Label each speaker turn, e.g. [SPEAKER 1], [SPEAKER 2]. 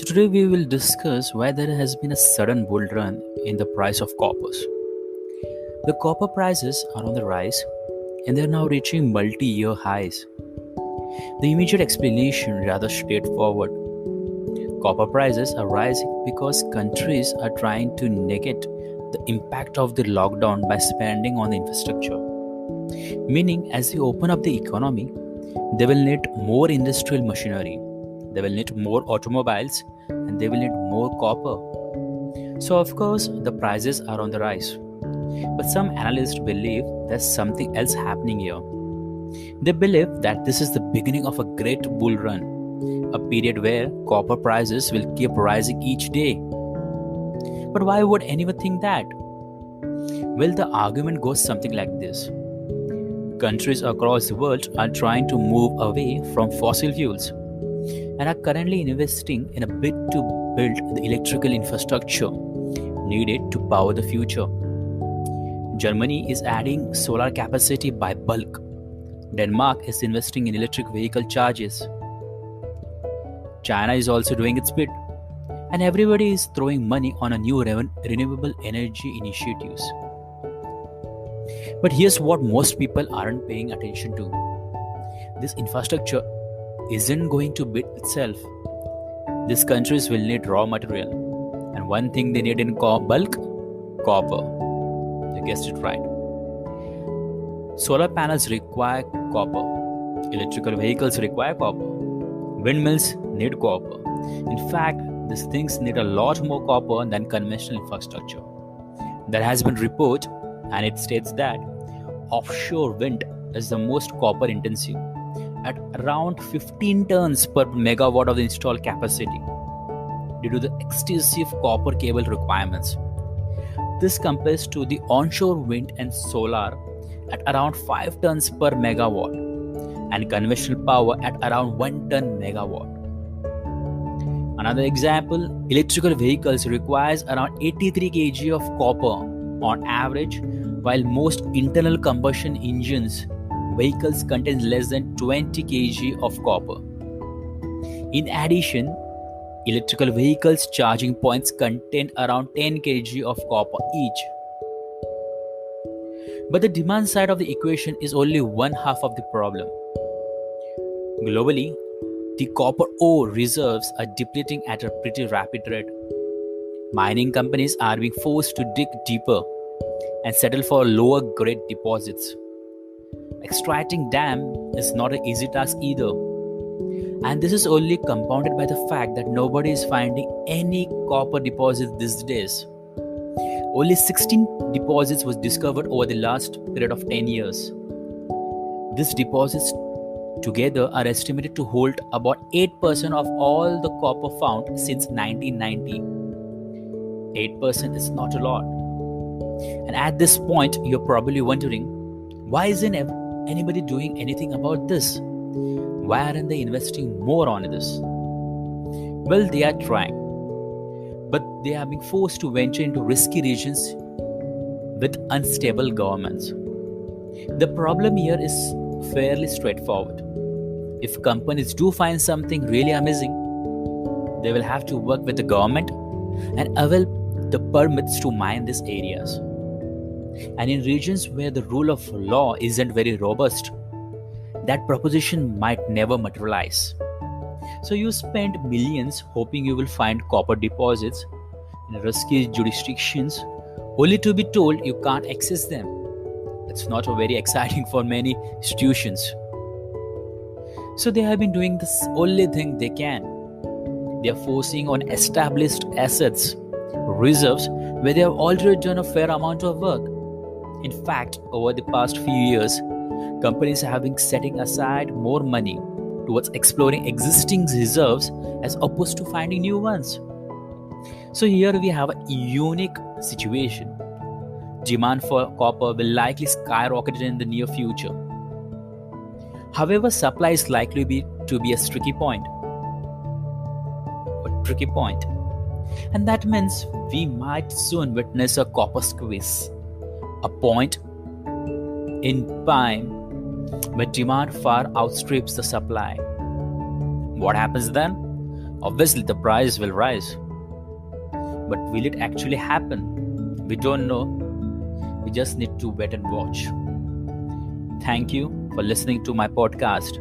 [SPEAKER 1] So today we will discuss why there has been a sudden bull run in the price of coppers. The copper prices are on the rise and they are now reaching multi-year highs. The immediate explanation rather straightforward. Copper prices are rising because countries are trying to negate the impact of the lockdown by spending on the infrastructure. Meaning, as you open up the economy, they will need more industrial machinery, they will need more automobiles, and they will need more copper. So, of course, the prices are on the rise. But some analysts believe there's something else happening here. They believe that this is the beginning of a great bull run, a period where copper prices will keep rising each day. But why would anyone think that? Well, the argument goes something like this. Countries across the world are trying to move away from fossil fuels and are currently investing in a bid to build the electrical infrastructure needed to power the future. Germany is adding solar capacity by bulk. Denmark is investing in electric vehicle charges. China is also doing its bit. And everybody is throwing money on a new renewable energy initiatives. But here's what most people aren't paying attention to. This infrastructure isn't going to build itself. These countries will need raw material. And one thing they need in bulk? Copper. You guessed it right. Solar panels require copper. Electrical vehicles require copper. Windmills need copper. In fact, these things need a lot more copper than conventional infrastructure. There has been a report and it states that offshore wind is the most copper intensive at around 15 tons per megawatt of the installed capacity due to the extensive copper cable requirements. This compares to the onshore wind and solar at around 5 tons per megawatt and conventional power at around 1 ton megawatt. Another example, electrical vehicles requires around 83 kg of copper on average, while most internal combustion engines vehicles contain less than 20 kg of copper. In addition, electrical vehicles charging points contain around 10 kg of copper each. But the demand side of the equation is only one half of the problem. Globally, the copper ore reserves are depleting at a pretty rapid rate. Mining companies are being forced to dig deeper and settle for lower grade deposits. Extracting them is not an easy task either. And this is only compounded by the fact that nobody is finding any copper deposits these days. Only 16 deposits was discovered over the last period of 10 years. These deposits together are estimated to hold about 8% of all the copper found since 1990. 8% is not a lot. And at this point, you're probably wondering, why isn't anybody doing anything about this? Why aren't they investing more on this? Well, they are trying. But they are being forced to venture into risky regions with unstable governments. The problem here is fairly straightforward. If companies do find something really amazing, they will have to work with the government and avail the permits to mine these areas. And in regions where the rule of law isn't very robust, that proposition might never materialize. So you spend millions hoping you will find copper deposits in risky jurisdictions only to be told you can't access them. It's not very exciting for many institutions. So they have been doing this only thing they can. They are forcing on established assets, reserves, where they have already done a fair amount of work. In fact, over the past few years, companies have been setting aside more money towards exploring existing reserves as opposed to finding new ones. So here we have a unique situation. Demand for copper will likely skyrocket in the near future. However, supply is likely to be a tricky point. And that means we might soon witness a copper squeeze, a point in time where demand far outstrips the supply. What happens then? Obviously, the price will rise. But will it actually happen? We don't know. We just need to wait and watch. Thank you for listening to my podcast.